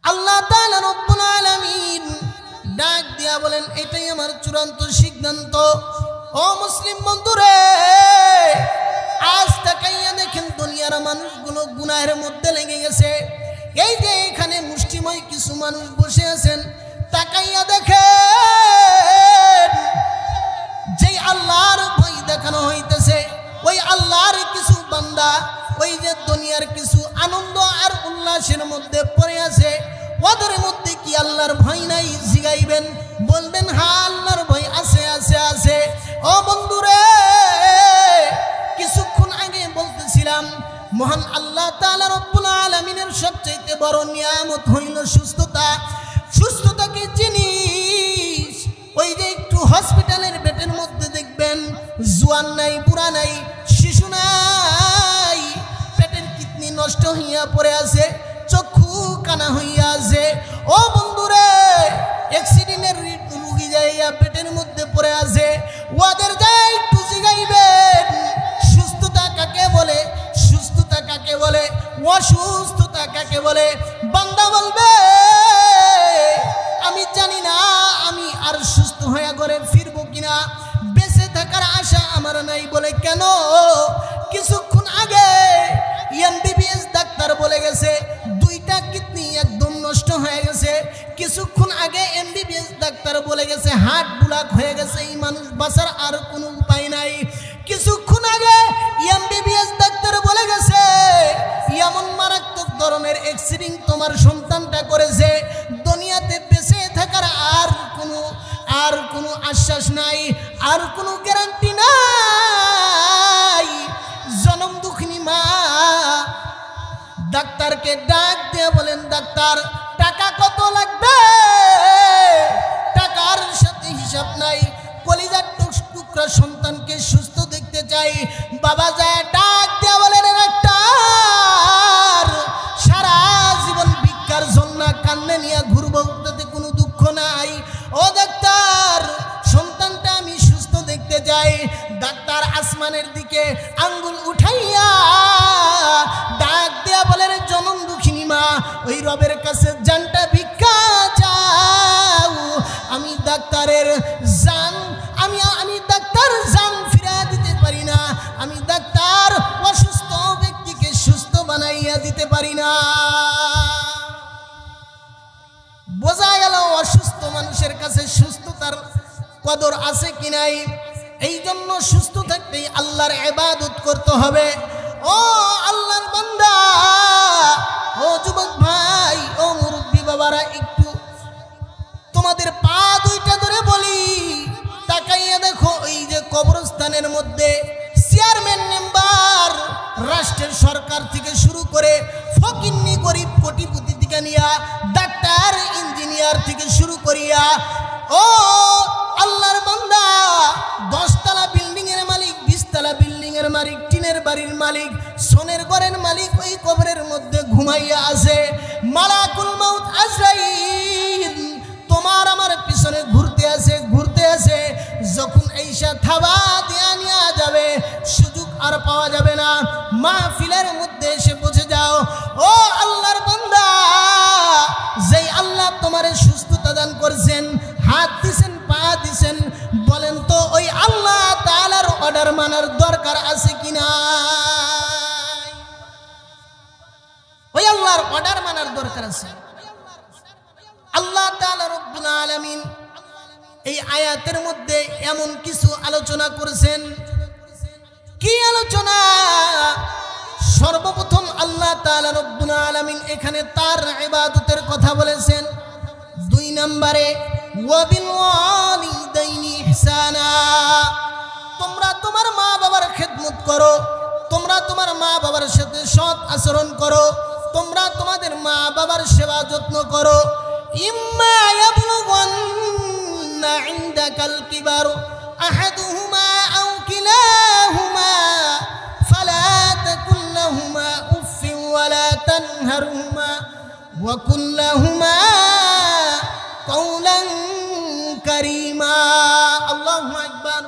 আল্লাহ তাআলা রব্বুল আলামিন ডাক দিয়া বলেন, এটাই আমার চূড়ান্ত সিদ্ধান্ত। ও মুসলিম বন্ধুরে, আজ তাকাইয়া দেখেন দুনিয়ার মানুষগুলো গুনাহের মধ্যে লেগে গেছে। এই যে এখানে মুষ্টিময় কিছু মানুষ বসে আছেন, তাকাইয়া দেখেন যে আল্লাহর ভয় দেখানো হইতেছে, ওই আল্লাহর কিছু বান্দা ওই যে দুনিয়ার কিছু আনন্দ আর উল্লাসের মধ্যে পড়ে আছে, ওদের মধ্যে কি আল্লাহর ভয় নাই? জিগাইবেন, বলবেন হ্যাঁ আল্লাহর ভয় আছে আছে আছে। ও বন্ধুরে, কিছুক্ষণ আগে বলতেছিলাম মহান আল্লাহ তাআলা রব্বুল আলামিনের সবচেয়ে বড় নিয়ামত হইল সুস্থতা। সুস্থতা কি জিনিস? ওই যে একটু হসপিটালের বেডের মধ্যে দেখবেন জোয়ান নাই, বুড়া নাই, শিশু নাই, পেটের কিডনি নষ্ট হইয়া পড়ে আছে, চক্ষু কানা হইয়া আছে। ও বন্ধুরে, অ্যাক্সিডেন্টের রুগী যাইয়া পেটের মধ্যে পড়ে আছে, ওদের যাই একটু জিগাইবেন সুস্থতা কাকে বলে, সুস্থতা কাকে বলে, অসুস্থতা কাকে বলে। বান্দা বলবে আমি জানি না আমি আর সুস্থ হয়ে ঘরে ফিরবো কিনা, বেঁচে থাকার আশা আমার নাই। বলে কেন? কিছুক্ষণ আগে এমবিবিএস ডাক্তার বলে গেছে দুইটা কিডনি একদম নষ্ট হয়ে গেছে। কিছুক্ষণ আগে এমবিবিএস ডাক্তার বলে গেছে হার্ট ব্লক হয়ে গেছে, এই মানুষ বাঁচার আর কোনো উপায় নাই। কিছুক্ষণ আগে এমবিবিএস ডাক্তার বলে গেছে এমন মারাত্মক ধরনের অ্যাক্সিডেন্ট তোমার সন্তানটা করেছে, দুনিয়াতে বেঁচে থাকার আর কোনো আশ্বাস নাই, আর কোনো গ্যারান্টি নাই। জনম দুঃখিনী মা ডাক্তারকে ডাক দিয়ে বলেন, ডাক্তার টাকা কত লাগবে? টাকার সাথে হিসাব নাই, কলিজার টুকরা সন্তানকে সুস্থ দেখতে চাই। বাবা যায় ডাক দিয়ে বলেন, ডাক্তার সারা জীবন ভিক্ষার জন্য কান্নে নিয়ে ঘুরবো, তাতে কোনো দুঃখ নাই। ও ডাক্তার সন্তানটা আমি সুস্থ দেখতে চাই। ডাক্তার আসমানের দিকে আঙ্গুল উঠাইয়া ডাক দেয়া বলেন, জনম দুঃখিনী মা ওই রবের কাছে জানটা ভিক্ষা চাও। আমি ডাক্তারের জান আমি ডাক্তার জান ফিরা দিতে পারি না, আমি ডাক্তার অসুস্থ ব্যক্তিকে সুস্থ বানাইয়া দিতে পারি না। বোঝা গেল অসুস্থ মানুষের কাছে সুস্থতার কদর আছে কি নাই। এই জন্য সুস্থ থাকতেই আল্লাহর ইবাদত করতে হবে। ও আল্লাহর বান্দা, ও যুবক ভাই, ও মুরব্বী বাবারা, একটু তোমাদের পা দুইটা ধরে বলি, তাকাইয়া দেখো এই যে কবরস্থানের মধ্যে চেয়ারম্যান মেম্বার, রাষ্ট্রের সরকার থেকে শুরু করে ফকিন্নি গরিব কোটিপতি থেকে নিয়া ডাক্তার ইঞ্জিনিয়ার থেকে শুরু করিয়া, ও আল্লাহর বান্দা, 10 তলা বিল্ডিং এর মালিক, 20 তলা বিল্ডিং এর মালিক, টিনের বাড়ির মালিক, সোনের ঘরের মালিক ওই কবরের মধ্যে ঘুমাইয়া আছে। মালাকুল মাউত আজরাইল তোমার আমার পিছনে ঘুরতে আছে। যখন এইসা থাবা দিয়া নিয়ে যাবে, সুযোগ আর পাওয়া যাবে না। মাহফিলের মধ্যে এসে বসে যাও। ও আল্লাহর বান্দা, যেই আল্লাহ তোমার সুস্থতা দান করছেন, হাত দিছেন, পা দিছেন, বলেন তো ওই আল্লাহ তাআলার অর্ডার মানার দরকার আছে কিনা? ওই আল্লাহর অর্ডার মানার দরকার আছে। আল্লাহ তাআলা রব্বুল আলামিন এই আয়াতের মধ্যে এমন কিছু আলোচনা করেছেন। কি আলোচনা? সর্বপ্রথম আল্লাহ তাআলা রব্বুল আলামিন এখানে তার ইবাদতের কথা বলেছেন। 2 নম্বরে ওয়াবিল ওয়ালিদাইনি ইহসানা, তোমরা তোমার মা বাবার খেদমত করো, তোমরা তোমার মা বাবার সাথে সৎ আচরণ করো, তোমরা তোমাদের মা বাবার সেবা যত্ন করো। ইম্মা ইয়াবলুগান্না ইনদাকাল কিবারু আহাদুহুমা আও কিলাহুমা ফালা তাকুল লাহুমা উফফিন ওয়ালা তানহারহুমা ওয়া কুল লাহুমা কাওলান কারীমা। আল্লাহু আকবার।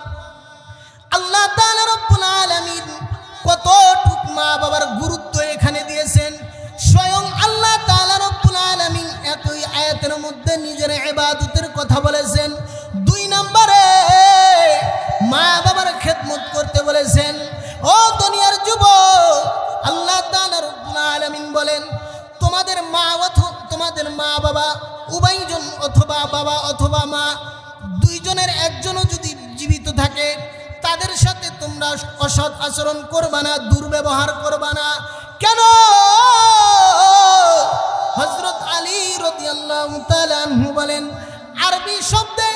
আল্লাহ তাআলা রব্বুল আলামিন কতটুক মা বাবার গুরুত্ব এখানে দিয়েছেন। স্বয়ং আল্লাহ তাআলা রব্বুল আলামিন মা বাবা উভয়জন অথবা বাবা অথবা মা দুইজনের একজনও যদি জীবিত থাকে তাদের সাথে তোমরা অসৎ আচরণ করবা না, দুর্ব্যবহার করবা না। কেন? হযরত আলী রাদিয়াল্লাহু তাআলা আনহু বলেন, আরবি শব্দে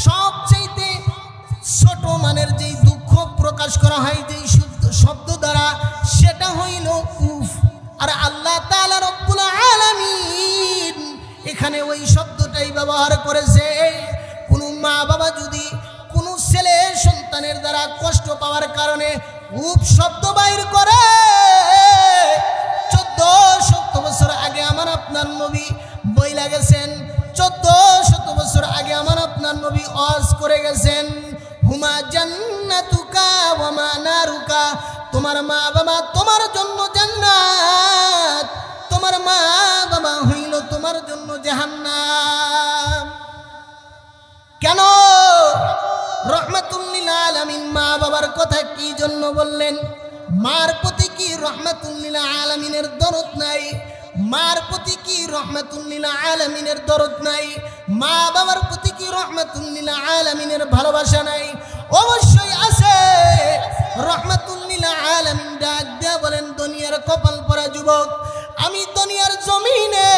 সবচেয়ে ছোট মানের যেই দুঃখ প্রকাশ করা হয় যেই শব্দ দ্বারা, সেটা হইল উফ। আর আল্লাহ তাআলা রব্বুল আলামিন এখানে ওই শব্দটাই ব্যবহার করেছে। কোনো মা বাবা যদি কোনো ছেলে সন্তানের দ্বারা কষ্ট পাওয়ার কারণে উফ শব্দ বাইর করে, 1400 বছর আগে আমার আপনার নবী বইলা গেছেন, 1400 বছর আগে আমার আপনার নবী ওয়াজ করে গেছেন, হুমা জান্নাতুকা ওয়া মা নারুকা, তোমার মা বাবা তোমার জন্য জান্নাত, তোমার মা বাবা হইল তোমার জন্য জাহান্নাম। কেন? রহমাতুল লিল আলামিন মা বাবার কথা কি জন্য বললেন? মার প্রতি কি রহমাতুল লিল আলামিনের দরদ নাই? মার প্রতি কি রহমাতুল লিল আলামিনের দরদ নাই? মা বাবার প্রতি কি রহমাতুল লিল আলামিনের ভালোবাসা নাই? অবশ্যই আছে। রহমাতুল লিল আলামিন ডাক দিয়া বলেন, দুনিয়ার কপাল পরা যুবক, আমি দুনিয়ার জমিনে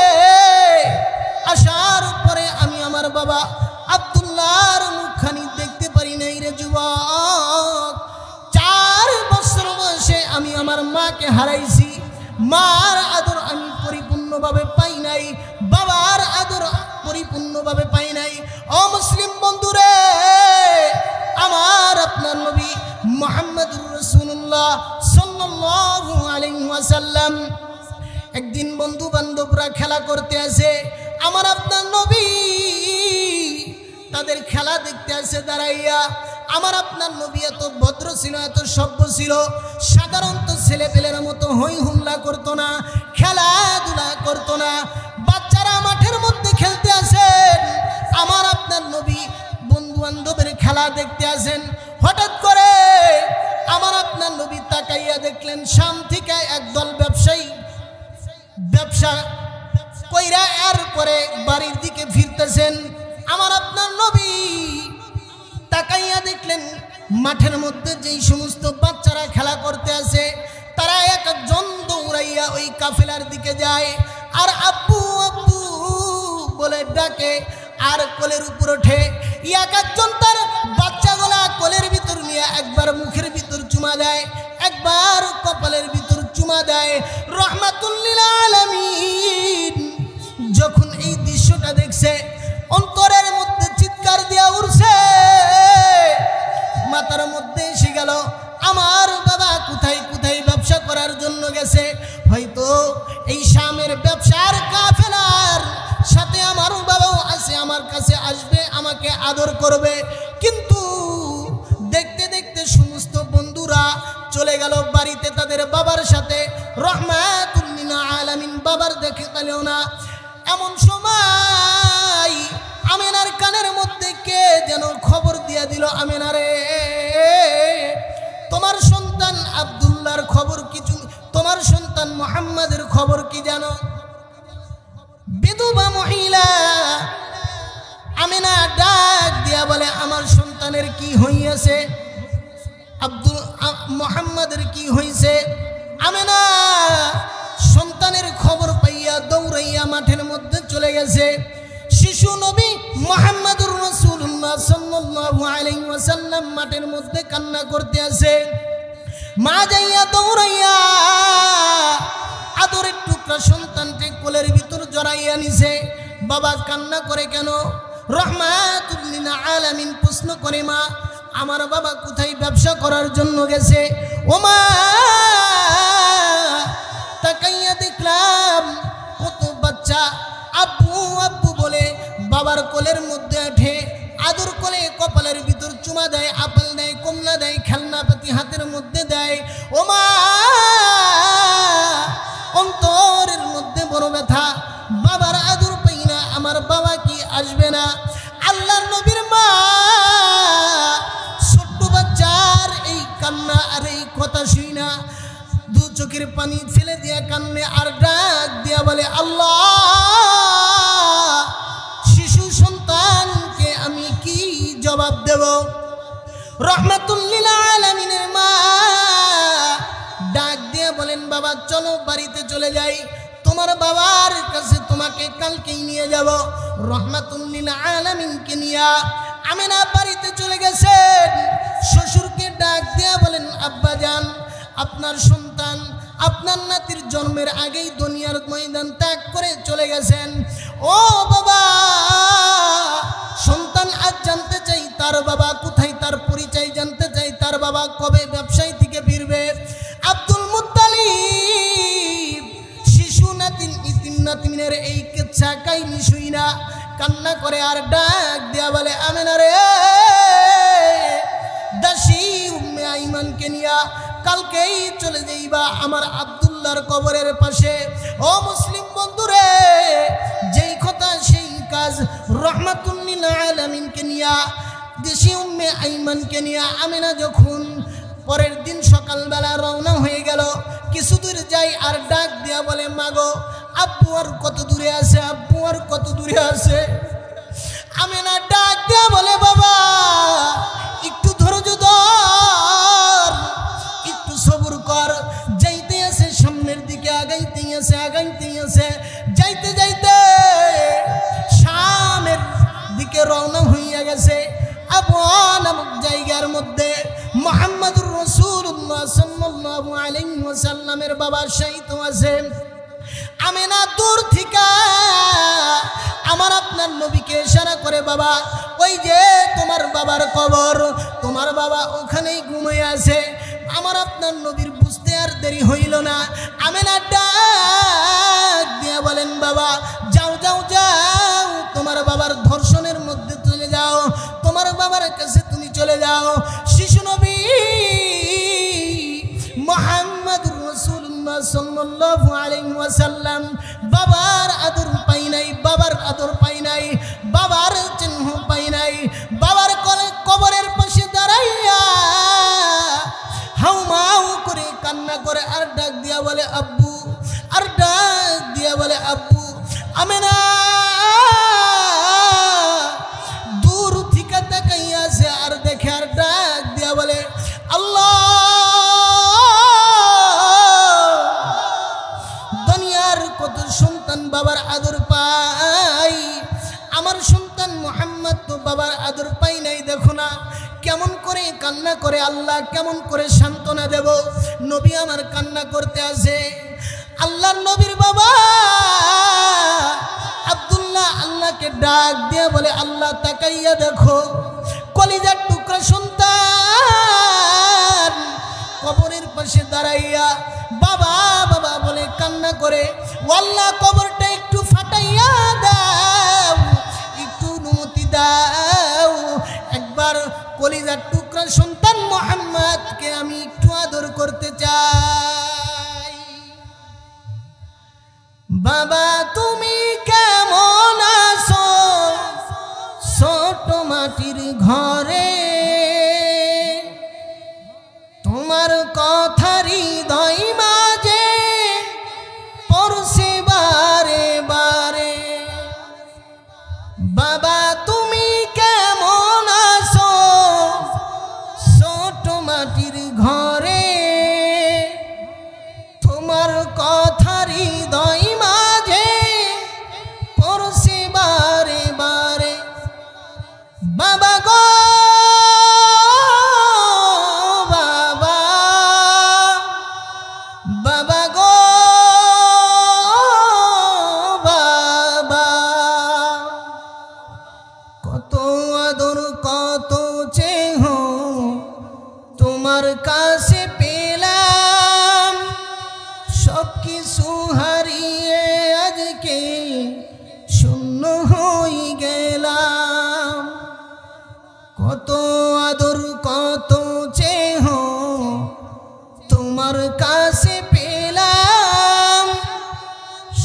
আসার পরে আমি আমার বাবা আব্দুল্লাহর মুখখানি দেখতে পারি নাই রে যুবক। 4 বছর বয়সে আমি আমার মাকে হারাইছি। মার আদর আমি পরিপূর্ণভাবে পাই নাই, বাবার আদর পরিপূর্ণভাবে পাই নাই। ও মুসলিম বন্ধুরে, আমার আপনার নবী মুহাম্মদুর রাসূলুল্লাহ সাল্লাল্লাহু আলাইহি ওয়াসাল্লাম একদিন বন্ধু বান্ধবরা খেলা করতে আসে, আমার আপনার নবী তাদের খেলা দেখতে আসে দাঁড়াইয়া। আমার আপনার নবী এত ভদ্র ছিল, এত সভ্য ছিল, সাধারণত ছেলেপেলের মতো হই হুল্লা করতো না, খেলাধুলা করতো না। বাচ্চারা মাঠের মধ্যে খেলতে আসেন, আমার আপনার নবী বন্ধু বান্ধবের খেলা দেখতে আসেন। হঠাৎ করে আমার আপনার নবী তাকাইয়া দেখলেন শাম থেকে একদল ব্যবসায়ী ব্যবসা কইরা এরপরে বাড়ির দিকে ফিরতেছেন। আমার আপনার নবী তাকাইয়া দেখলেন মাঠের মধ্যে যেই সমস্ত বাচ্চারা খেলা করতে আসে, তারা এক একজন দৌড়াইয়া ওই কাফেলার দিকে যায়, আর আব্বু আব্বু বলে ডাকে, আর কোলের উপর ওঠে। এক একজন তার বাচ্চাগুলা কোলের ভিতর নিয়ে একবার মুখের ভিতর চুমা দেয়, একবার কপালের ভিতর চুমা দেয়। রহমাতুল লিল আলামিন যখন এই দৃশ্যটা দেখছে, অন্তরের মধ্যে চিৎকার দিয়া উঠছে, মাথার মধ্যে এসে গেল আমার বাবা কোথায় কোথায় ব্যবসা করার জন্য গেছে। হয়তো এই শামের ব্যবসার কাফেলার সাথে আমার বাবাও আছে, আমার কাছে আসবে, আমাকে আদর করবে। কিন্তু দেখতে দেখতে সমস্ত বন্ধুরা চলে গেল বাড়িতে তাদের বাবার সাথে। রহমাতুল লিল আলামিন বাবার দেখে পেলেও না। এমন সময় আমেনার কানের মধ্যে কে যেন খবর দিয়া দিল, আমেনারে তোমার সন্তান আব্দুল্লাহর খবর কিছু, তোমার সন্তান মুহাম্মাদের খবর কি জানো? বিধবা মহিলা আমেনা ডাক দিয়া বলে, আমার সন্তানের কি হইয়াছে? মুহাম্মাদের কি হইছে? আমেনা সন্তানের খবর পাইয়া দৌড়াইয়া মাঠের মধ্যে চলে গেছে। শিশু নবী মুহাম্মদুর রাসূলুল্লাহ সাল্লাল্লাহু আলাইহি ওয়াসাল্লাম মাঠের মধ্যে কান্না করতে আছে। মা যাইয়া দৌড়াইয়া আদরের টুকরা সন্তানকে কোলের ভিতর জড়াইয়া নিছে। বাবা কান্না করে কেন? রহমাতুল লিল আলামিন প্রশ্ন করে, মা আমার বাবা কোথায় ব্যবসা করার জন্য গেছে? ও মা, তাকাইয়া দেখলাম কত বাচ্চা আব্বু আব্বু বলে বাবার কোলের মধ্যে ওঠে, আদর করে কপালের ভিতর চুমা দেয়, আপেল দেয়, কমলা দেয়, খেলনা পাতি হাতের মধ্যে দেয়। ও মা, অন্তরের মধ্যে বড় ব্যথা, বাবার আদর পাই না, আমার বাবা কি আসবে না? আল্লাহর নবীর মা ছোট্ট বাচ্চার এই কান্না আর এই কথা শুই না দু চোখের পানি ফেলে দিয়া কান্নে আর ডাক দিয়া বলে, আল্লাহ রহমাতুল লিল আলামিনের মা ডাক দিয়ে বলেন, বাবা চলো বাড়িতে চলে যাই, তোমার বাবার কাছে তোমাকে কালকেই নিয়ে যাব। রহমাতুল লিল আলামিনকে নিয়ে আমেনা বাড়িতে চলে গেছেন। শ্বশুরকে ডাক দিয়ে বলেন, আব্বা জান, আপনার সন্তান আপনার নাতির জন্মের আগেই দুনিয়ার ময়দান ত্যাগ করে চলে গেছেন। ও বাবা, সন্তান আজ জানতে চাই তার বাবা কোথায়, তার পরিচয় জানতে চাই, তার বাবা কবে ব্যবসায়ী থেকে ফিরবে। আব্দুল মুত্তালিব শিশু নাতিন ইতিম নাতিনের এই কিচ্ছা কাহিনী শুই না কান্না করে আর ডাক দেয়া বলে, আমেনা রে, দাসী উম্মে আইমানকে নিয়া কালকেই চলে যাইবা আমার আব্দুল্লাহর কবরের পাশে। ও মুসলিম বন্ধুরে, যেই কথা সেই কাজ। রহমাতুল লিল আলামিনকে নিয়া, দাসী উম্মে আইমানকে নিয়া আমেনা যখন পরের দিন সকালবেলা রওনা হয়ে গেল, কিছু দূর যাই আর ডাক দেয়া বলে, মাগো আব্বু আর কত দূরে আছে, আব্বু আর কত দূরে আছে। আমেনা ডাক দেয়া বলে, বাবা একটু ধৈর্য ধর, একটু সবুর কর। যাইতে আছে সামনের দিকে, আগাইতে আছে, আগাইতে আছে, যাইতে যাইতে শামের দিকে রওনা হইয়া গেছে। আবওয়া নামক জায়গার মধ্যে মুহাম্মদুর রাসূলুল্লাহ সাল্লাল্লাহু আলাইহি ওয়াসাল্লামের বাবা শায়িত আছে। আমেনা দূর থেকে আমার আপনার নবীকে ইশারা করে, বাবা ওই যে তোমার বাবার কবর, তোমার বাবা ওখানেই ঘুমিয়ে আছে। আমার আপনার নবীর বুঝতে আর দেরি হইল না। আমেনা ডাক দিয়া বলেন, বাবা যাও যাও যাও, তোমার বাবার ধর্ষণের মধ্যে চলে যাও, তোমার বাবার কাছে তুমি চলে যাও। শিশু নবী মুহাম্মদুর রাসূলুল্লাহ সাল্লাল্লাহু আলাইহি ওয়াসাল্লাম বাবার আদর পাই নাই, বাবার আদর পাই নাই, বাবার চিহ্ন পাই নাই। বাবার কবরের পাশে দাঁড়াইয়া হাউমাউ করে কান্না করে আর ডাক দিয়া বলে, আব্বু, আর ডাক দিয়া বলে, আব্বু। আমেনা দূর থেকে তাকাইয়া আছে আর দেখে আর ডাক দিয়া বলে, আল্লাহ, দুনিয়ার কত সন্তান বাবার আদর পাই, আমার সন্তান মুহাম্মদ তো বাবার আদর পাই নাই। দেখো না কেমন করে কান্না করে, আল্লাহ কেমন করে সান্ত্বনা দেব। নবী আমার কান্না করতে আসে। আল্লাহর নবীর বাবা আব্দুল্লাহ আল্লাহকে ডাক দিয়ে বলে, আল্লাহ তাকাইয়া দেখো, কলিজার টুকরা সন্তান কবরের পাশে দাঁড়াইয়া বাবা বাবা বলে কান্না করে। আল্লাহ কবরটা একটু ফাটাইয়া দাও, একটু অনুমতি দাও, একবার কলিজার টুকরা সন্তান মুহাম্মদকে আমি একটু আদর করতে চাই। বাবা তুমি কেমন আছো ছোট মাটির ঘরে, তোমার কথা হৃদয় মাঝে পড়ছে বারে বারে। বাবা তুমি কেমন আছো ছোট মাটির ঘরে, তোমার কথা হৃদয় মাঝে পড়ছে বারে বারে। বাবা গো বাবা, বাবা গো বাবা, কত আদর কত চেহ তোমার কাছে পেলাম, সব কিছু হারিয়ে আজকে শূন্য হয়ে গেলাম। কত আদর কত চেহ তোমার কাছে পেলাম,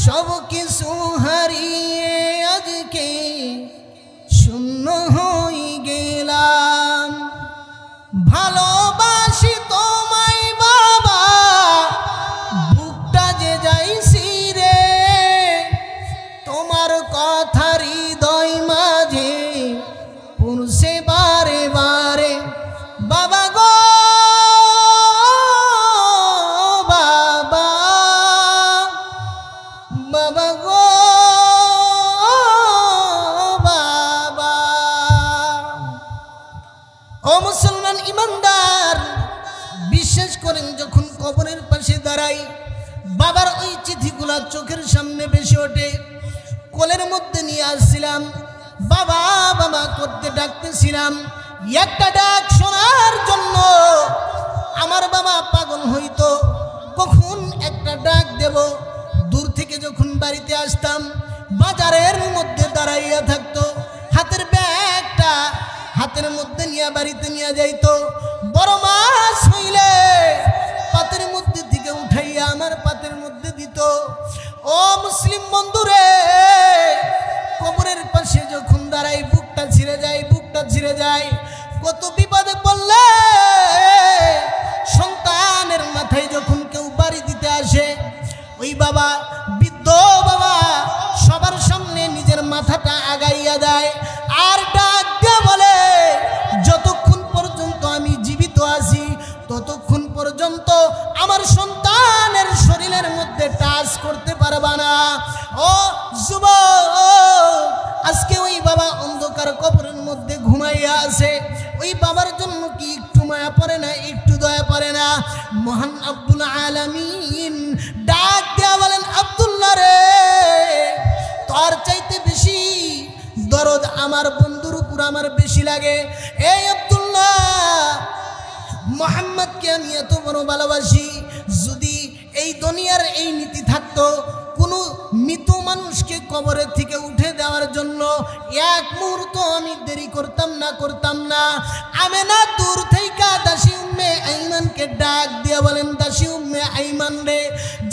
সব কিছু হারিয়ে আজকে শূন্য হয়ে গেলাম। ভালোবাসি তোমায় বাবা, বুকটা যে যাইছি রে, তোমার কথা হৃদয় মাঝে পড়ছে বারে বারে। আব্দুল্লাহ চোখের সামনে বেশি ওঠে। কোলের মধ্যে নিয়ে আসছিলাম, বাবা বাবা করতে ডাকতেছিলাম, একটা ডাক শোনার জন্য আমার বাবা পাগল হইতো। কখন একটা ডাক দেব। দূর থেকে যখন বাড়িতে আসতাম, বাজারের মধ্যে দাঁড়াইয়া থাকতো, হাতের ব্যাগটা হাতের মধ্যে নিয়ে বাড়িতে নিয়ে যাইতো। বড় মাছ হইলে পাতের মধ্যে থেকে উঠাইয়া আমার পাতের মধ্যে দিত। ও মুসলিম বন্ধুরে, কবরের পাশে যখন দাঁড়াই বুকটা ছিঁড়ে যায়, বুকটা ছিঁড়ে যায়। কত বিপদে পড়লে সন্তানের মাথায় যখন কেউ বাড়ি দিতে আসে, ওই বাবা, বৃদ্ধ বাবা সবার সামনে নিজের মাথাটা আগাইয়া দেয় আর ডাক দিয়ে বলে, যতক্ষণ পর্যন্ত আমি জীবিত আছি ততক্ষণ পর্যন্ত আমার সন্তানের শরীরের মধ্যে টাচ করতে পারবা না। ও যুবক, আজকে ওই বাবা অন্ধকার কবরের মধ্যে ঘুমাইয়া আছে। ওই বাবার জন্য কি একটু মায়া পড়ে না, একটু দয়া পড়ে না? মহান রব্বুল আলামিন ডাক দেয়া বলেন, আব্দুল্লাহ রে, তোর চাইতে বেশি দরদ আমার বন্ধুর উপর আমার বেশি লাগে। এই আব্দুল্লাহ, মুহাম্মদকে আমি এত বড় ভালোবাসি। যদি এই দুনিয়ার এই নীতি থাকতো, কোনো মৃত মানুষকে কবরের থেকে উঠে দেওয়ার জন্য এক মুহূর্ত আমি দেরি করতাম না। আমেনা দূর থেকে দাসী উম্মে আইমানকে ডাক দিয়ে বলেন, দাসী উম্মে আইমান রে,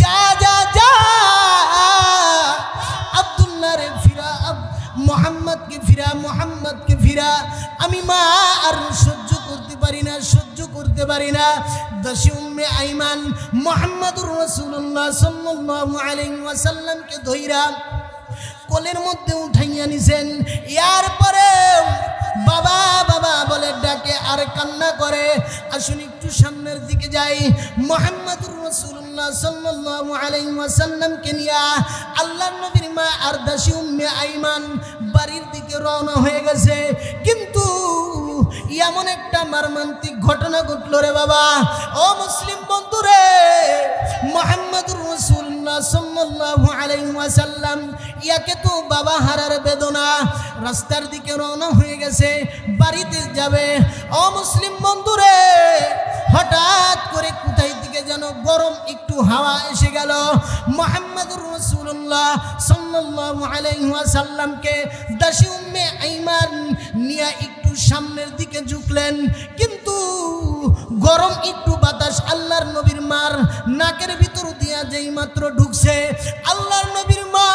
যা যা যা, আব্দুল্লাহ রে ফিরা, মোহাম্মদকে ফিরা। আমি মা আর সহ্য করতে পারি না। দাসী উম্মে আইমান মুহাম্মদুর রাসূলুল্লাহ সাল্লাল্লাহু আলাইহি ওয়াসাল্লামকে ধইরা কোলের মধ্যে উঠাইয়া নিছেন। ইয়ার পরে বাবা বাবা বলে ডাকে আর কান্না করে। আসুন একটু সামনের দিকে যাই। মুহাম্মদুর রাসূলুল্লাহ সাল্লাল্লাহু আলাইহি ওয়াসাল্লামকে নিয়া আল্লাহর নবীর মা আর দাসী উম্মে আইমান বাড়ির দিকে রওনা হয়ে গেছে। কিন্তু এমন একটা মর্মান্তিক ঘটনা ঘটলো রে বাবা। ও মুসলিম বন্ধুরে, মুহাম্মদুর রাসূলুল্লাহ সাল্লাল্লাহু আলাইহি ওয়াসাল্লাম ইয়াকে তো বাবা হারার বেদনা, রাস্তার দিকে রওনা হয়ে গেছে, বাড়িতে যাবে। ও মুসলিম বন্ধুরে, হঠাৎ করে কোথায় দিকে যেন গরম একটু হাওয়া এসে গেল। মুহাম্মদুর রাসূলুল্লাহ সাল্লাল্লাহু আলাইহি ওয়াসাল্লামকে দাসী উম্মে আইমান নিয়ে একটু সামনের দিকে ঝুঁকলেন, কিন্তু গরম একটু বাতাস আল্লাহর নবীর মার নাকের ভিতর দিয়া যেই মাত্র ঢুকছে, আল্লাহর নবীর মা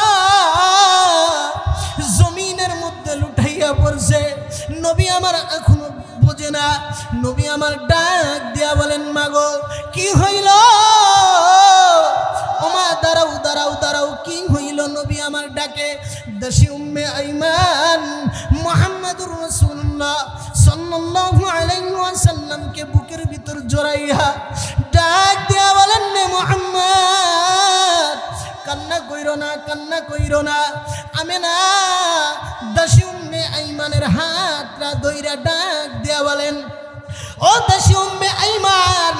জমিনের মধ্যে লুটাইয়া পড়ছে। নবী আমার এখনো বোঝে না। নবী আমার ডাক দিয়া বলেন, মাগো কি হইল? ওমা দাঁড়াও দাঁড়াও দাঁড়াও, কি হইল? নবী আমার ডাকে দাসী উম্মে আইমান মুহাম্মদুর রাসূলুল্লাহ সাল্লাল্লাহু আলাইহি ওয়াসাল্লামকে বুকের ভিতর জড়াইয়া ডাক দিয়া বলেন, নে মুহাম্মদ, কান্না কইরো না। আমেনা দাসী উম্মে আইমানের হাতটা ধইরা ডাক দিয়া বলেন, ও দাসী উম্মে আইমান,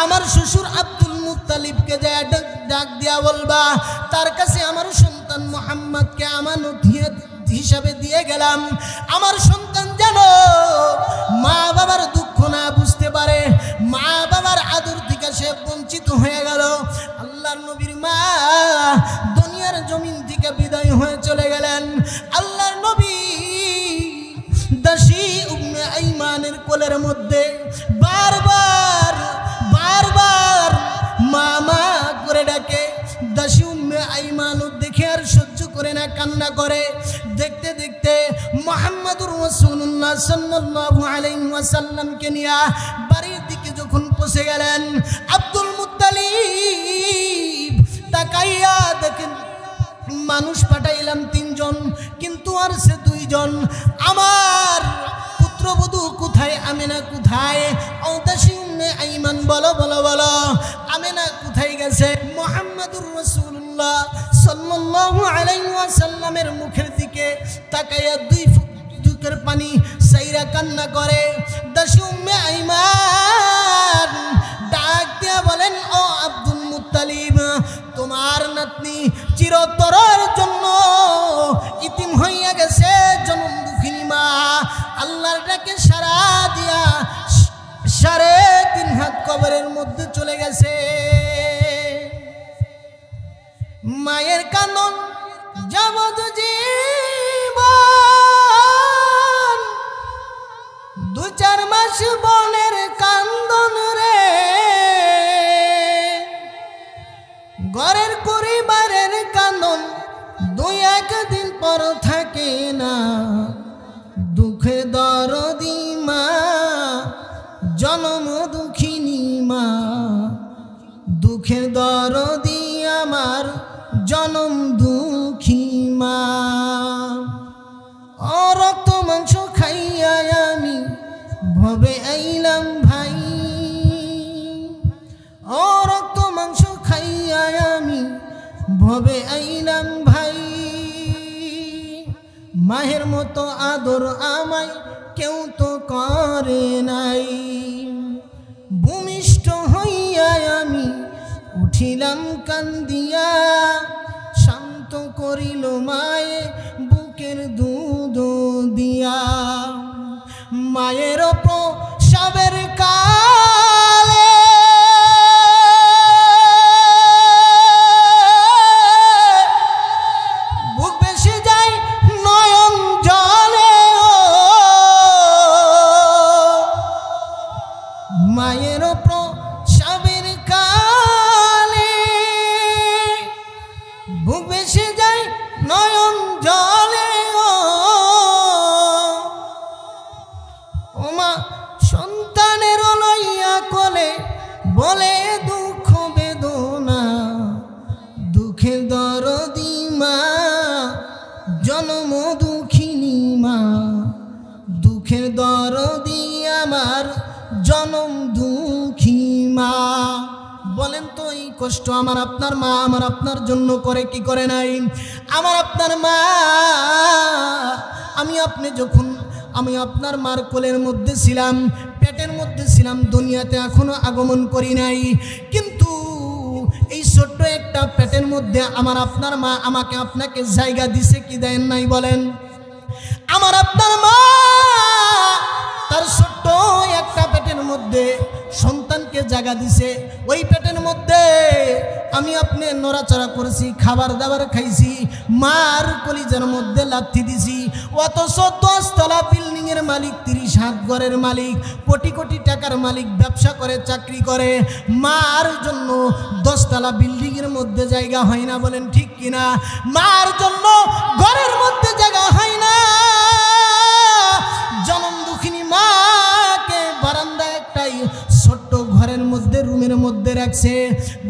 আমার শ্বশুর আব্দুল মুত্তালিবকে যায় ডাক দিয়া বলবা, তার কাছে আমার সন্তান মুহাম্মদকে আমানত হিসাবে দিয়ে গেলাম। আমার সন্তান যেন মা বাবার দুঃখ না বুঝতে পারে, মা বাবার আদর থেকে সে বঞ্চিত হয়ে গেল। আল্লাহর নবীর মা দুনিয়ার জমিন থেকে বিদায় হয়ে চলে গেলেন। আল্লাহর নবী দাসী উম্মে আইমানের কোলের মধ্যে বারবার মা মা করে ডাকে। দাসী উম্মে আইমান দেখে আর সহ্য করে না, কান্না করে। দেখতে দেখতে মুহাম্মদুর রাসূলুল্লাহ সাল্লাল্লাহু আলাইহি ওয়াসাল্লামকে নিয়ে বাড়ির দিকে যখন পৌঁছে গেলেন, আব্দুল মুত্তালিব তাকাইয়া দেখেন, মানুষ পাঠাইলাম 3 জন, কিন্তু আর সে 2 জন। আমার পুত্রবধূ কোথায়? আমেনা কোথায়? ও দাসী উম্মে আইমান বলো বলো বলো, আমেনা কোথায় গেছে? মুহাম্মদুর রাসূলুল্লাহ সাল্লাল্লাহু আলাইহি ওয়াসাল্লামের মুখের দিকে তাকাইয়া 2 চোখের পানি সাইরা কান্না করে। দাসী উম্মে আইমান ডাক দিয়া বলেন, ও আব্দুল মুত্তালিব, তোমার নাতনি গেছে। মায়ের কান্দন যাবজ্জীবন, 2-4 মাস বনের কান্দন রে। ঘরের পরিবারের কান্দন 2-1 দিন পর থাকে না। দুঃখে দরদি মা, জনম দুঃখিনী মা। দুঃখের দরদি আমার জনম দুঃখী মা। ও রক্ত মাংস খাইয়া আমি ভবে আইলাম ভাই। ও রক্ত মাংস খাইয়া আমি ভবে আইলাম ভাই। মায়ের মতো আদর আমায় কেউ তো করে নাই। ভূমিষ্ঠ হইয়া আমি উঠিলাম কান্দিয়া, শান্ত করিল মায়ে বুকের দুধ দিয়া। মায়ের প্রসবের কালে বুক বেশি যায় নয়ন জলে। মায়ের প্রসবের কালে বুক বেশি যায় নয়ন জলে। ও মা সন্তানের লইয়া কোলে বলে দুঃখ বেদনা। দুঃখের দরদি মা, জনম দুঃখিনী মা। দুঃখের দরদি আমার জনম দুঃখী মা। বলেন তো এই কষ্ট আমার আপনার মা আমার আপনার জন্য করে কি করে নাই? আমার আপনার মা, আমি আপনার মার কোলের মধ্যে ছিলাম, পেটের মধ্যে ছিলাম, দুনিয়াতে এখনো আগমন করি নাই। কিন্তু এই ছোট্ট একটা পেটের মধ্যে আমার আপনার মা আমাকে আপনাকে জায়গা দিছে কি দেন নাই বলেন? আমার আপনার মা তার ছোট্ট একটা পেটের মধ্যে সন্তানকে জায়গা দিছে। ওই পেটের মধ্যে আমি আপনি নড়াচড়া করেছি, খাবার দাবার খাইছি, মার কলিজার মধ্যে লাথি দিছি। অথচ 10 তলা বিল্ডিং এর মালিক, 30 হাত ঘরের মালিক, কোটি কোটি টাকার মালিক, ব্যবসা করে, চাকরি করে, মার জন্য 10 তলা বিল্ডিং এর মধ্যে জায়গা হয় না বলেন ঠিক কিনা? মার জন্য ঘরের মধ্যে জায়গা হয় না। জনম দুঃখিনী মাকে বারান্দায় একটাই ছোট্ট ঘরের মধ্যে রুমের মধ্যে রাখছে।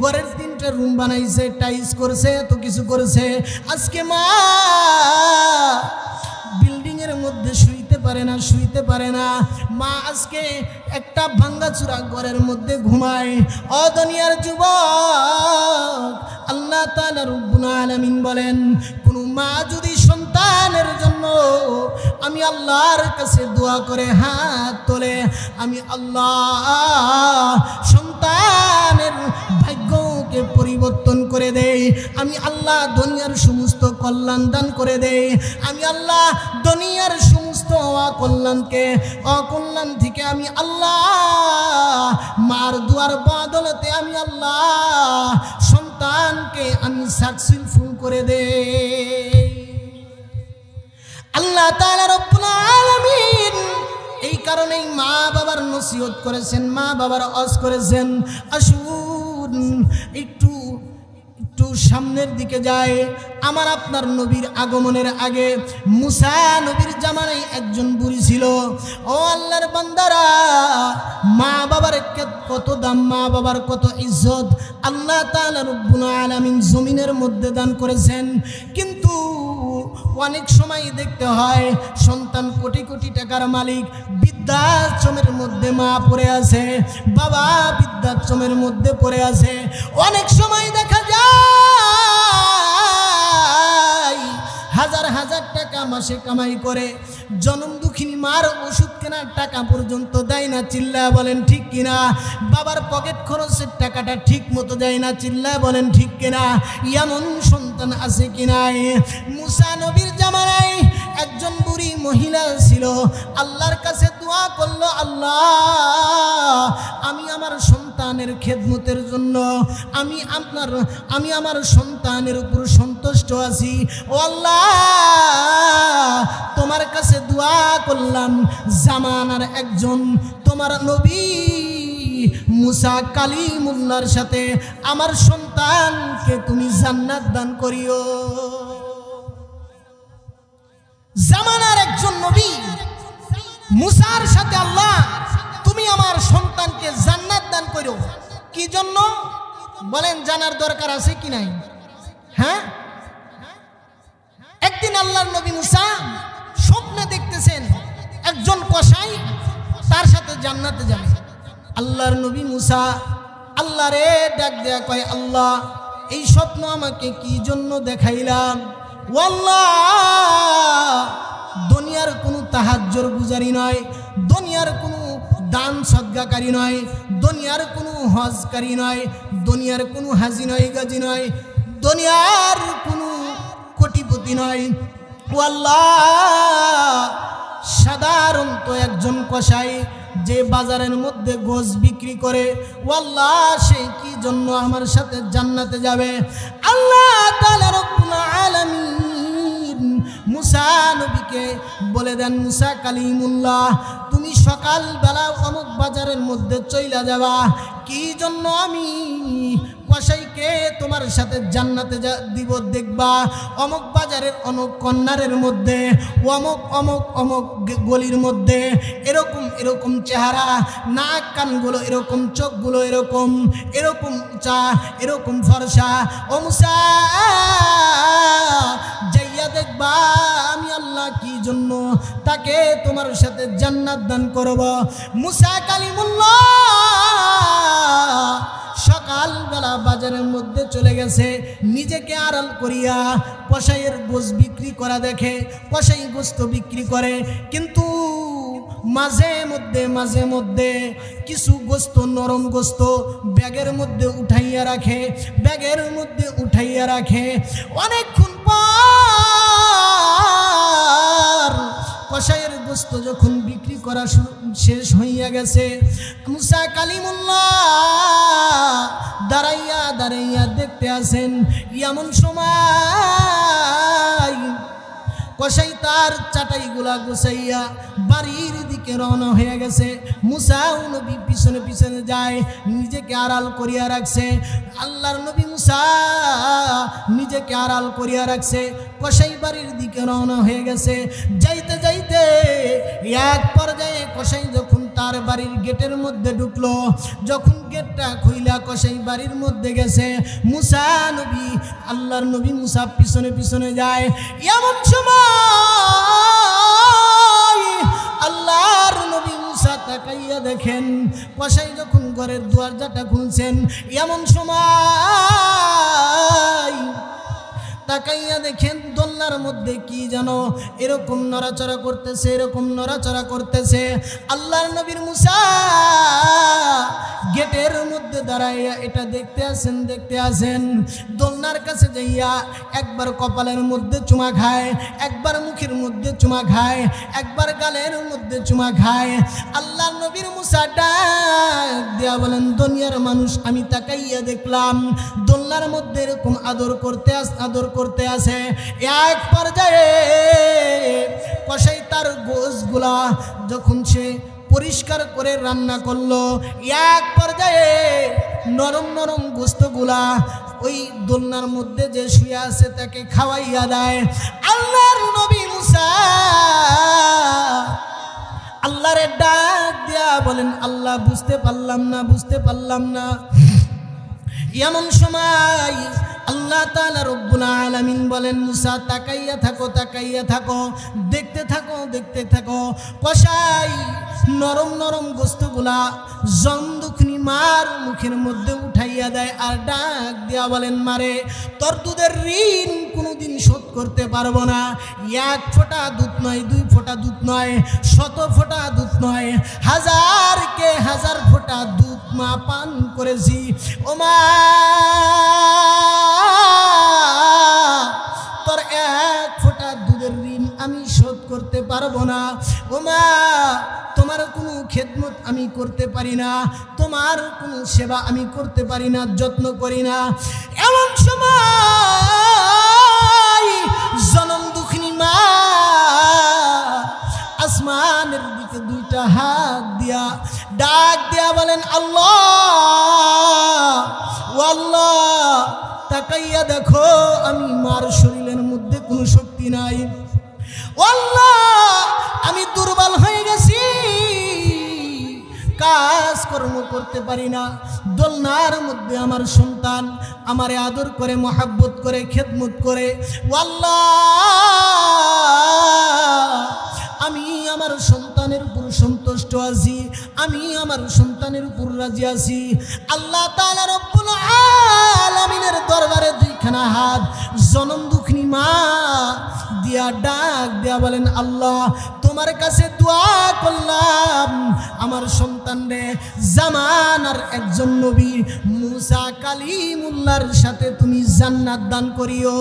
ঘরের 3টা রুম বানাইছে, টাইলস করছে, এত কিছু করেছে। আজকে মা বিল্ডিং এর মধ্যে শুইতে পারে না। মা আজকে একটা ভাঙ্গাচুরা ঘরের মধ্যে ঘুমায়। ও দুনিয়ার যুবক, আল্লাহ তাআলা রব্বুল আলামিন বলেন, কোন মা যদি সন্তানের জন্য আমি আল্লাহর কাছে দোয়া করে হাত তোলে, আমি আল্লাহ সন্তানের ভাগ্যকে পরিবর্তন করে দেই। আমি আল্লাহ দুনিয়ার সমস্ত কল্যাণ দান করে দেই। আমি আল্লাহ দুনিয়ার সমস্ত অকল্যাণ থেকে আমি আল্লাহ মার দুয়ার বদলতে আমি আল্লাহ সন্তানকে আমি সাকসেসফুল করে দেই। আল্লাহ তাআলা রব্বুল আলামিন এই কারণেই মা বাবার নসিহত করেছেন, মা বাবার ওয়াজ করেছেন। আসুন একটু সামনের দিকে যায়। আমার আপনার নবীর আগমনের আগে মুসা নবীর জামানায় একজন বুড়ি ছিল। ও আল্লাহর বান্দারা, মা বাবার কত দাম, মা বাবার কত ইজ্জত আল্লাহ তাআলা রব্বুল আলামিন জমিনের মধ্যে দান করেছেন। কিন্তু অনেক সময় দেখতে হয় সন্তান কোটি কোটি টাকার মালিক, বৃদ্ধাশ্রমের মধ্যে মা পড়ে আছে, বাবা বৃদ্ধাশ্রমের মধ্যে পড়ে আছে। অনেক সময় দেখা যায় হাজার হাজার টাকা মাসে কামাই করে জনম দুঃখিনী মার ওষুধ কেনার টাকা পর্যন্ত দেয় না, চিল্লা বলেন ঠিক কিনা? বাবার পকেট খরচের টাকাটা ঠিক মতো দেয় না, চিল্লা বলেন ঠিক কিনা? এমন সন্তান আছে কিনা? মুসা নবীর জামানায় একজন বুড়ি মহিলা ছিল, আল্লাহর কাছে দোয়া করলো, আল্লাহ আমি আমার সন্তানের সন্তানের খেদমতের জন্য আমি আমার সন্তানের উপর সন্তুষ্ট আছি। ও আল্লাহ, তোমার কাছে দোয়া করলাম, জামানার একজন তোমার নবী মুসা কালিমুল্লাহর সাথে আমার সন্তানকে তুমি জান্নাত দান করিও। জামানার একজন নবী মুসার সাথে আল্লাহ তুমি আমার সন্তানকে জান্নাত দান করো। কি জন্য বলেন? জানার দরকার আছে কি নাই? হ্যাঁ, একদিন আল্লাহর নবী মুসা স্বপ্নে দেখতেছেন একজন কসাই তার সাথে জান্নাতে যাবে। আল্লাহর নবী মুসা আল্লাহরে ডাক দেয়া কয়, আল্লাহ, এই স্বপ্ন আমাকে কি জন্য দেখাইলাম? ও আল্লাহ, দুনিয়ার কোনো তাহাজ্জুদ গুজারি নয়, দুনিয়ার কোনো দান সদকাকারী নয়, দুনিয়ার কোনো হজকারী নয়, দুনিয়ার কোনো হাজি নয়, গাজী নয়, দুনিয়ার কোনো কোটিপতি নয়। ও আল্লাহ, সাধারণত একজন কসাই যে বাজারের মধ্যে গোশ বিক্রি করে, ও আল্লাহ, সে কি জন্য আমার সাথে জান্নাতে যাবে? আল্লাহ তাআলা রব্বুল আলামিন মুসা নবীকে বলে দেন, মুসা কালিমুল্লাহ, তুমি সকালবেলা অমুক বাজারের মধ্যে চইলা যাবা। কি জন্য? আমি কসাইকে তোমার সাথে জান্নাতে দিব, দেখবা অমুক বাজারের অমুক কর্নারের মধ্যে, অমুক অমুক অমুক গলির মধ্যে এরকম এরকম চেহারা, নাক কানগুলো এরকম, চোখগুলো এরকম এরকম উঁচা, এরকম ফর্সা। ও মুসা, যাইয়া দেখবা আমি আল্লাহ কি জন্য তাকে তোমার সাথে জান্নাত দান করব। মুসা কালিমুল্লাহ সকালবেলা বাজারের মধ্যে চলে গেছে, নিজেকে আড়াল করিয়া কসাইয়ের গোশত বিক্রি করা দেখে। কসাই গোশত বিক্রি করে, কিন্তু মাঝে মধ্যে কিছু গোশত, নরম গোশত ব্যাগের মধ্যে উঠাইয়া রাখে। অনেকক্ষণ পর কসাইয়ের গোশত যখন বিক্রি করা শেষ হইয়া গেছে, মুসা কালিমুল্লাহ দাঁড়াইয়া দেখতে আসেন। এমন সময় কসাই তার চাটাইগুলা গুছাইয়া বাড়ির দিকে রওনা হয়ে গেছে। মুসা নবী পিছনে পিছনে যায়, নিজেকে আড়াল করিয়া রাখছে। আল্লাহর নবী মুসা নিজেকে আড়াল করিয়া রাখছে, কসাই বাড়ির দিকে রওনা হয়ে গেছে। যাইতে যাইতে এক পর্যায়ে কসাই যখন তার বাড়ির গেটের মধ্যে ঢুকলো, যখন গেটটা খুইলা কসাই বাড়ির মধ্যে গেছে, মুসা নবী আল্লাহর নবী মুসা পিছনে পিছনে যায়। এমন সময় আল্লাহর নবী মুসা তাকাইয়া দেখেন, কসাই যখন ঘরের দরজাটা খুলছেন, এমন সময় তাকাইয়া দেখেন দোলনার মধ্যে কি যেন এরকম নড়াচড়া করতেছে। আল্লাহর নবীর মুসা গেটের মধ্যে দাঁড়াইয়া এটা দেখতে আসেন। দোলনার কাছে যাইয়া একবার কপালের মধ্যে চুমা খায়, একবার মুখের মধ্যে চুমা খায়, একবার গালের মধ্যে চুমা খায়। আল্লাহর নবীর মুসা ডাক দেয়া বলেন, দুনিয়ার মানুষ, আমি তাকাইয়া দেখলাম দোলনার মধ্যে এরকম আদর করতে আসে। এক পর্যায়ে কসাই তার গোশতগুলা যখন সে পরিষ্কার করে রান্না করলো, এক পর্যায়ে নরম নরম গোশতগুলা ওই দোলনার মধ্যে যে শুয়ে আছে তাকে খাওয়াইয়া দেয়। আল্লাহর নবী মুসা আল্লাহরে ডাক দিয়া বলেন, আল্লাহ, বুঝতে পারলাম না। এমন সময় আল্লাহ তাআলা রব্বুল আলামিন বলেন, মুসা তাকাইয়া থাকো, দেখতে থাকো। কসাই নরম নরম গোশতগুলা জমদুখনি মার মুখের মধ্যে উঠাইয়া দেয়, আর ডাক দিয়া বলেন, মারে, তোর দুধের ঋণ কোনোদিন শোধ করতে পারবো না। এক ফোঁটা দুধ নয়, 2 ফোঁটা দুধ নয়, 100 ফোঁটা দুধ নয়, হাজার ফোঁটা দুধ মা পান করেছি। ও মা, তোর 1 ফোঁটা দুধের ঋণ আমি শোধ করতে পারবো না। ও মা, তোমার কোনো খেদমত আমি করতে পারি না, তোমার কোনো সেবা আমি করতে পারি না, যত্ন করি না। এমন সময় জনম দুঃখিনী মা আসমানের দিকে দুইটা হাত দিয়া ডাক দিয়া বলেন, আল্লাহ ও আল্লাহ, তাকাইয়া দেখো আমি মার শরীরের মধ্যে কোনো শক্তি নাই। ও আল্লাহ, আমি দুর্বল হয়ে গেছি, কাজকর্ম করতে পারি না। দোলনার মধ্যে আমার সন্তান আমারে আদর করে, মহাব্বত করে, খেদমত করে। ও আল্লাহ, আমি আমার সন্তানের উপর সন্তুষ্ট আছি, আমি আমার সন্তানের উপর রাজি আছি। আল্লাহ তাআলা রব্বুল আলামিনের দরবারে দুইখানা হাত জনম দুঃখিনী মা দিয়া ডাক দিয়া বলেন, আল্লাহ তোমার কাছে দোয়া করলাম আমার সন্তান রে জামানার একজন নবী মুসা কালিমুল্লাহর সাথে তুমি জান্নাত দান করিও।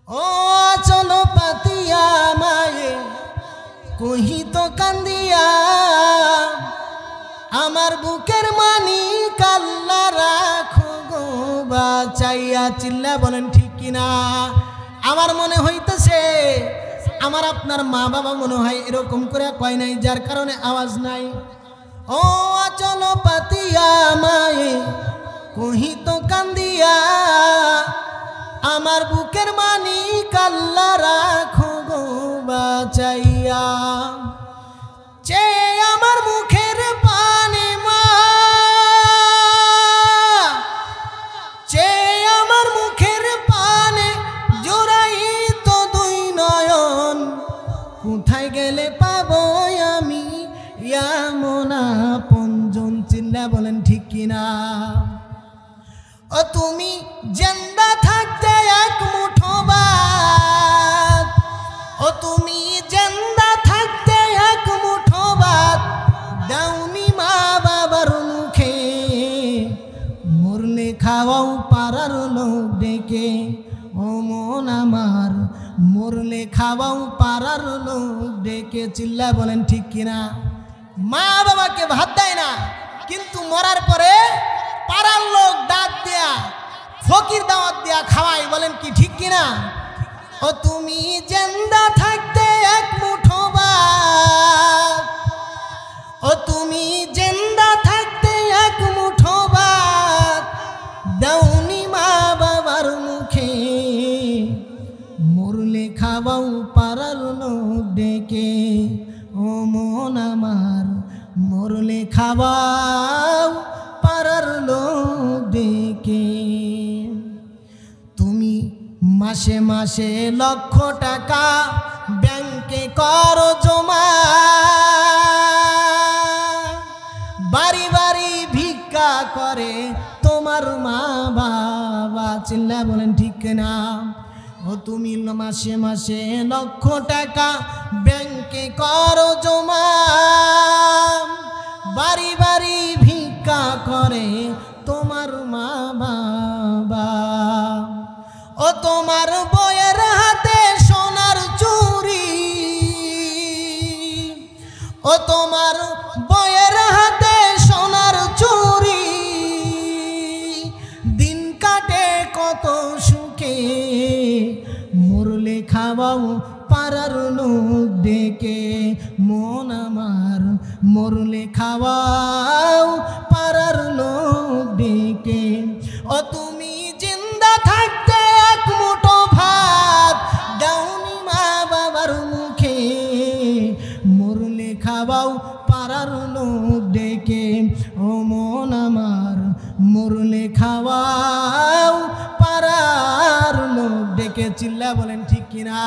ও চলো পাতিয়া মায়ে কহিত কান্দিয়া, আমার বুকের মানি কাল্লা রাখো গো বাঁচাইয়া। চিল্লা বলেন ঠিক কিনা? আমার মনে হইতেছে আমার আপনার মা বাবা মনে হয় এরকম করে কয় নাই, যার কারণে আওয়াজ নাই। ও চলো পাতিয়া মায়ে কহিত কান্দিয়া, আমার বুকের মানি কাল্লা রাখো গো বাঁচাইয়া। চে আমার মুখের পানে মা, চে আমার মুখের পানে জোড়াই তো দুই নয়ন, কোথায় গেলে পাবো আমি এমন আপনজন। চিল্লা বলেন ঠিক কিনা? ও তুমি জিন্দা থাকতে এক মুঠো ভাত, ও তুমি জিন্দা থাকতে এক মুঠো ভাত দাউনি মা বাবার মুখে, মরলে খাওয়াও পাড়ার লোক ডেকে। ও মন আমার, মরলে খাওয়াও পাড়ার লোক ডেকে। চিল্লা বলেন ঠিক কিনা? মা বাবাকে ভাত দেয় না, কিন্তু মরার পরে পাড়ার লোক ডাক দেয়া ফকির দাওয়াত দেয়া খাওয়াই। বলেন কি ঠিক কিনা? ও তুমি জিন্দা থাকতে এক মুঠো ভাত, ও তুমি জিন্দা থাকতে এক মুঠো ভাত দাউনি মা বাবার মুখে, মরলে খাওয়াও পাড়ার লোক ডেকে। ও মন আমার, মরলে খাওয়াও পাড়ার লোক ডেকে। তুমি মাসে মাসে লক্ষ টাকা ব্যাংকে করো জমা, বাড়ি বাড়ি ভিক্ষা করে তোমার মা বাবা। চিল্লা বলেন ঠিক না? ও তুমি মাসে মাসে লক্ষ টাকা ব্যাংকে করো জমা, বাড়ি বাড়ি ভিক্ষা করে তোমার মা বাবা। ও তোমার বউয়ের হাতে সোনার চুড়ি, ও তোমার বউয়ের হাতে সোনার চুড়ি, দিন কাটে কত সুখে, মরলে খাওয়াও পাড়ার লোক ডেকে। মন আমার, মরলে খাওয়াও পাড়ার লোক ডেকে। ও তুমি জিন্দা থাকতে এক মুঠো ভাত দাউনি মা বাবার মুখে, মরলে খাওয়াও পাড়ার লোক ডেকে। ও মন আমার, মরলে খাওয়াও পাড়ার লোক ডেকে। চিল্লা বলেন ঠিক কিনা?